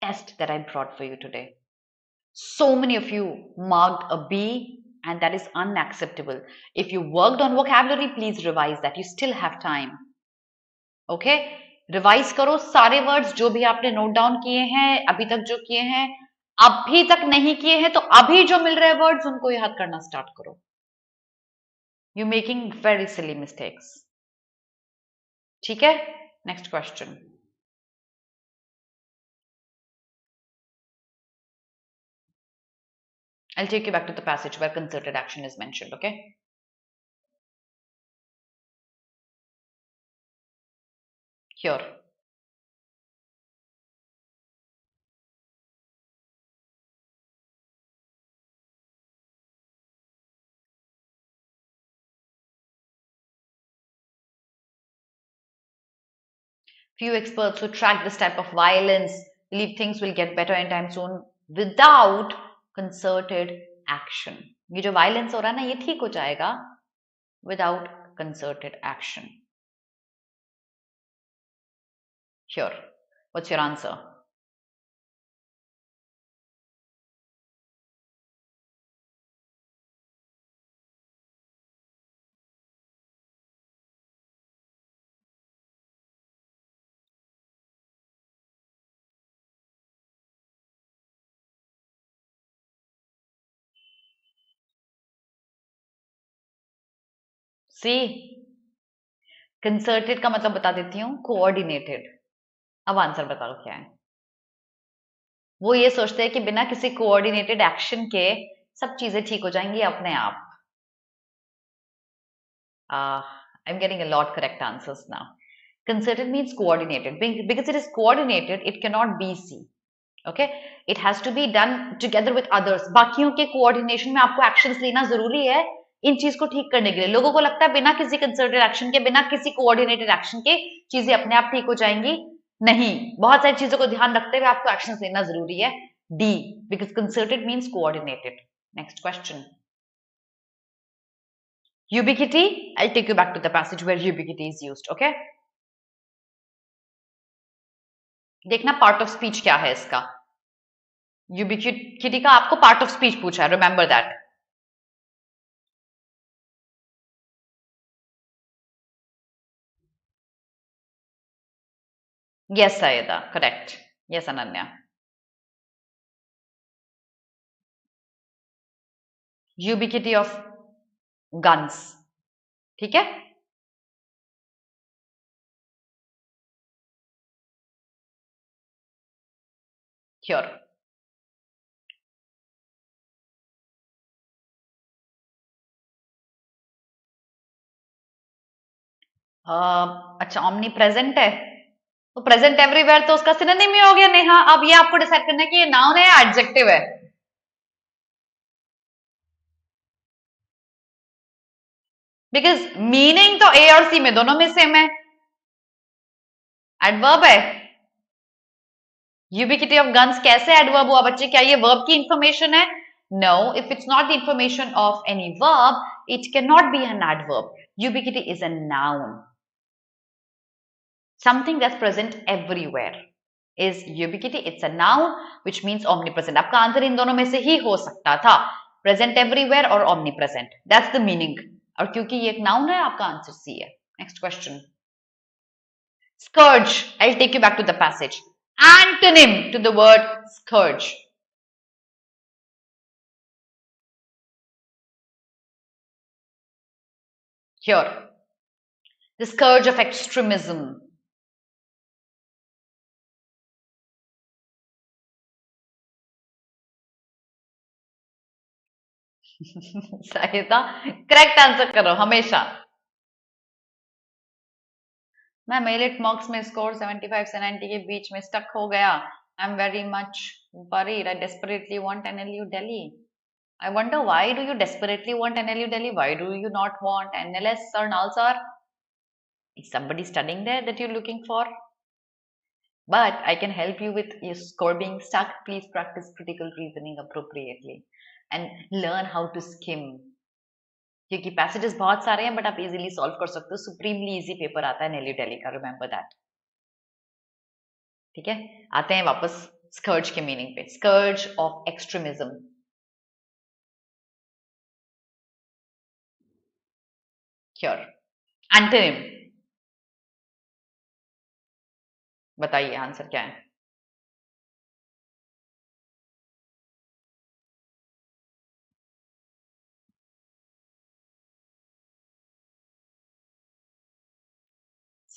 test that I brought for you today. So many of you marked a B, and that is unacceptable. If you worked on vocabulary, please revise that. You still have time. Okay? Revise करो सारे words जो भी आपने note down किए हैं अभी तक जो किए हैं. अभी तक नहीं किए हैं तो अभी जो मिल रहे वर्ड्स उनको याद करना स्टार्ट करो. You making very silly mistakes. ठीक है? Next question. I'll take you back to the passage where concerted action is mentioned, okay? Here. Few experts who track this type of violence believe things will get better anytime soon without concerted action. ये जो violence हो रहा है ना, ये ठीक हो जाएगा without concerted action. Here, what's your answer? See, concerted का मतलब बता देती हूँ, coordinated. अब आंसर बताओ क्या है? वो ये सोचते हैं कि बिना किसी कोऑर्डिनेटेड एक्शन के सब चीजें ठीक हो जाएंगी अपने आप. I'm getting a lot correct answers now. Concerted means coordinated. Because it is coordinated, it cannot be C. Okay? It has to be done together with others. बाकियों के coordination में आपको actions लेना जरूरी है इन चीज को ठीक करने के लिए. लोगों को लगता है बिना किसी concerted action के, बिना किसी coordinated action के चीजें अपने आप ठीक हो जाएंगी. नहीं, बहुत सारी चीजों को ध्यान रखते हुए आपको actions लेना जरूरी है. D, because concerted means coordinated. Next question. Ubiquity, I'll take you back to the passage where ubiquity is used, okay? देखना part of speech क्या है इसका. Ubiquity का आपको part of speech पूछा है, remember that. Yes, Sayeda, correct. Yes, Ananya. Ubiquity of guns. ठीक है? Here. अच्छा, omni present है तो present everywhere तो उसका synonym ही हो गया नेहा. अब ये आपको डिसाइड करना है कि ये noun है या adjective है. Because meaning तो A और C में दोनों में सेम है. Adverb है. Ubiquity of guns कैसे adverb हुआ बच्चे? क्या ये verb की information है? No, if it's not the information of any verb, it cannot be an adverb. Ubiquity is a noun. Something that's present everywhere is ubiquity. It's a noun which means omnipresent. आपका answer in दोनों में से ही हो सकता था, present everywhere और omnipresent. That's the meaning. और क्योंकि ये एक noun है, आपका आंसर C है. Next question. Scourge. I'll take you back to the passage. Antonym to the word scourge. Here. The scourge of extremism. Sahita, correct answer करो हमेशा. मैं मेरिट मार्क्स में स्कोर 75 से 90 के बीच में स्टक हो गया. I am very much worried. I desperately want NLU Delhi. I wonder, why do you desperately want NLU Delhi? Why do you not want NLS or NALSAR? Is somebody studying there that you're looking for? But I can help you with your score being stuck. Please practice critical reasoning appropriately and learn how to skim. क्योंकि passages बहुत सारे हैं but आप easily solve कर सकते हो. Supremely easy paper आता है NLU Delhi का, रिमेंबर दैट. ठीक है, आते हैं वापस स्कर्ज के मीनिंग पे. Scourge of extremism. Cure antonym बताइए, आंसर क्या है?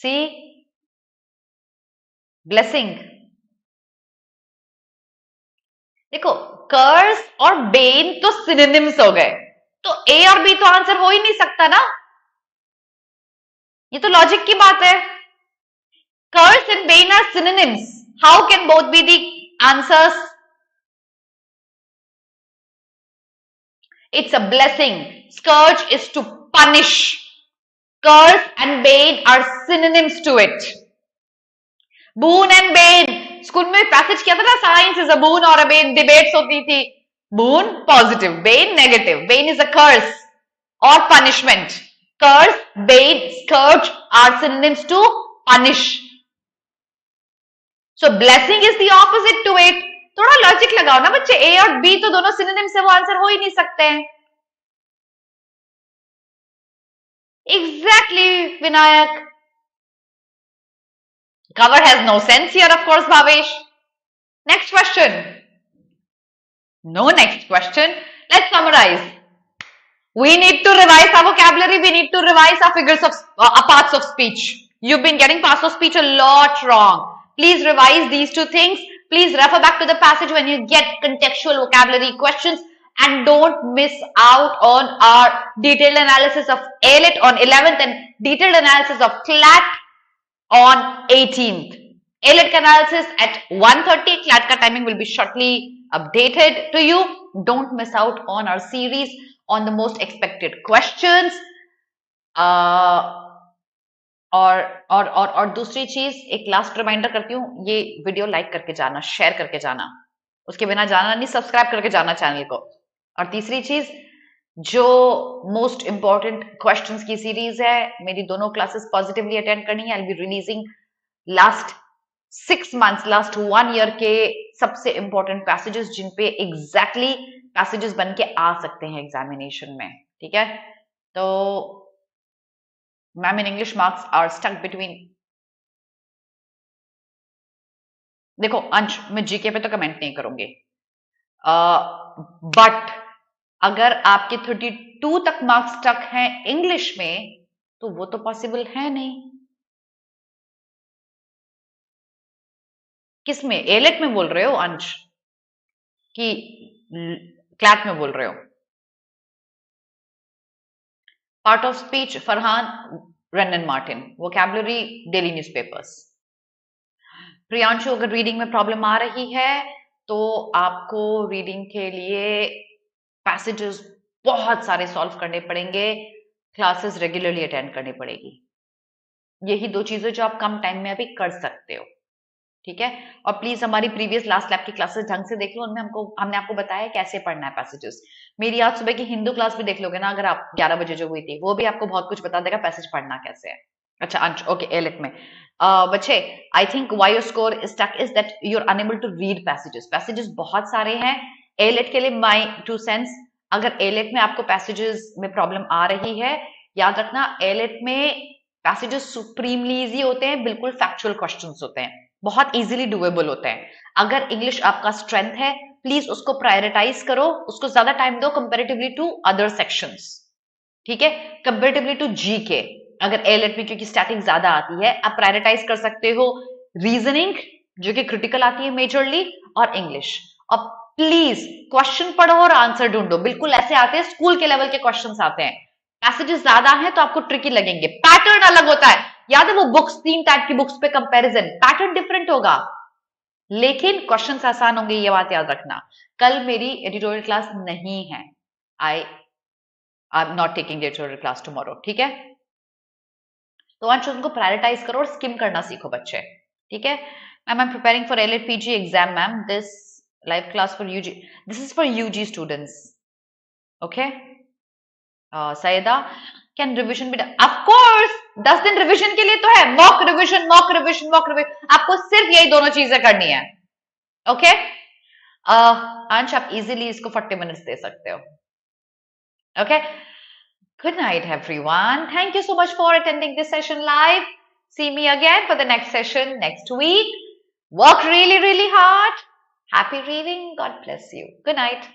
सी, ब्लेसिंग. देखो, कर्स और बेन तो सिनोनिम्स हो गए, तो ए और बी तो आंसर हो ही नहीं सकता ना. ये तो लॉजिक की बात है. Curse and bane are synonyms. How can both be the answers? It's a blessing. Scourge is to punish. Curse and bane are synonyms to it. Boon and Ben, school में पैसेज किया था ना, science is a बून और अ Ben, debates होती थी. Boon positive, bane negative. Bane is a curse और punishment. Curse, bane, scourge are synonyms to punish. So blessing is the opposite to it. थोड़ा logic लगाओ ना बच्चे, ए और बी तो दोनों सिनोनिम से, वो आंसर हो ही नहीं सकते हैं. Exactly, Vinayak. Cover has no sense here, of course, Bhavesh. Next question. No next question. Let's summarize. We need to revise our vocabulary. We need to revise our figures of parts of speech. You've been getting parts of speech a lot wrong. Please revise these two things. Please refer back to the passage when you get contextual vocabulary questions, and don't miss out on our detailed analysis of ALET on 11th and detailed analysis of CLAT on 18th. ALET analysis at 1:30. CLAT का timing will be shortly updated to you. Don't miss out on our series on the most expected questions. और दूसरी चीज, एक last reminder करती हूँ, ये video like करके जाना, शेयर करके जाना, उसके बिना जाना नहीं, सब्सक्राइब करके जाना चैनल को. और तीसरी चीज, जो मोस्ट इंपॉर्टेंट क्वेश्चंस की सीरीज है, मेरी दोनों क्लासेस पॉजिटिवली अटेंड करनी है. आई will be releasing last 6 months, last 1 year के सबसे इंपॉर्टेंट पैसेजेस, जिन पे एग्जैक्टली पैसेजेस बन के आ सकते हैं एग्जामिनेशन में. ठीक है, तो ma'am in English marks are stuck between. देखो अंश, मैं जीके पे तो कमेंट नहीं करूंगी, बट अगर आपके 32 तक मार्क्स स्टक हैं इंग्लिश में, तो वो तो पॉसिबल है नहीं. किस में, एलेट में बोल रहे हो अंश कि क्लैट में बोल रहे हो? Part of speech Farhan, Renan Martin. Vocabulary daily newspapers. Priyanshu, अगर रीडिंग में प्रॉब्लम आ रही है तो आपको रीडिंग के लिए पैसेजेस बहुत सारे सॉल्व करने पड़ेंगे, क्लासेस रेगुलरली अटेंड करनी पड़ेगी. यही दो चीजें जो आप कम टाइम में अभी कर सकते हो. ठीक है, और प्लीज हमारी प्रीवियस लास्ट लैब की क्लासेस ढंग से देख लो, उनमें हमने आपको बताया कैसे पढ़ना है पैसेजेस. मेरी आज सुबह की हिंदू क्लास भी देख लोगे ना, अगर आप 11 बजे जो हुई थी, वो भी आपको बहुत कुछ बता देगा पैसेज पढ़ना कैसे है. अच्छा अंश, ओके, एलेट में बच्चे, I think why your score is stuck is that you are unable to read passages. Passages बहुत सारे हैं. एलेट के लिए माय 2 cents, अगर एलेट में आपको पैसेजेस में प्रॉब्लम आ रही है, याद रखना एलेट में पैसेजेस सुप्रीमली इजी होते हैं, बिल्कुल फैक्चुअल क्वेश्चंस होते हैं, बहुत इजीली डुएबल होते हैं. अगर इंग्लिश आपका स्ट्रेंथ है, प्लीज उसको प्रायोरिटाइज करो, उसको ज्यादा टाइम दो कंपेरेटिवली टू अदर सेक्शंस. ठीक है, कंपेरेटिवली टू जीके. अगर एलेट में क्योंकि स्टैटिक ज्यादा आती है, आप प्रायोरिटाइज कर सकते हो रीजनिंग, जो कि क्रिटिकल आती है मेजरली, और इंग्लिश. और प्लीज क्वेश्चन पढ़ो और आंसर ढूंढो. बिल्कुल ऐसे आते हैं, स्कूल के लेवल के क्वेश्चंस आते हैं. पैसेजेस ज्यादा हैं तो आपको ट्रिकी लगेंगे, पैटर्न अलग होता है. याद है वो बुक्स, 3 टाइप की बुक्स पे कंपैरिजन, पैटर्न डिफरेंट होगा, लेकिन क्वेश्चंस आसान होंगे, ये बात याद रखना. कल मेरी एडिटोरियल क्लास नहीं है, I am not taking editorial class tomorrow. ठीक है, तो आज उनको प्रायोरिटाइज करो और स्किम करना सीखो बच्चे. ठीक है मैम, आई एम प्रिपेयरिंग फॉर एलएड PG exam ma'am. This live class for UG, this is for UG students. Okay Saida, can revision be done? Of course, 10 दिन रिविजन के लिए तो है. Mock revision, mock revision, mock revision, आपको सिर्फ यही दोनों चीजें करनी है. ओके अंश, आप इजीली इसको 40 मिनट्स दे सकते हो. Okay, good night everyone. Thank you so much for attending this session live. See me again for the next session next week. Work really hard. Happy reading. God bless you. Good night.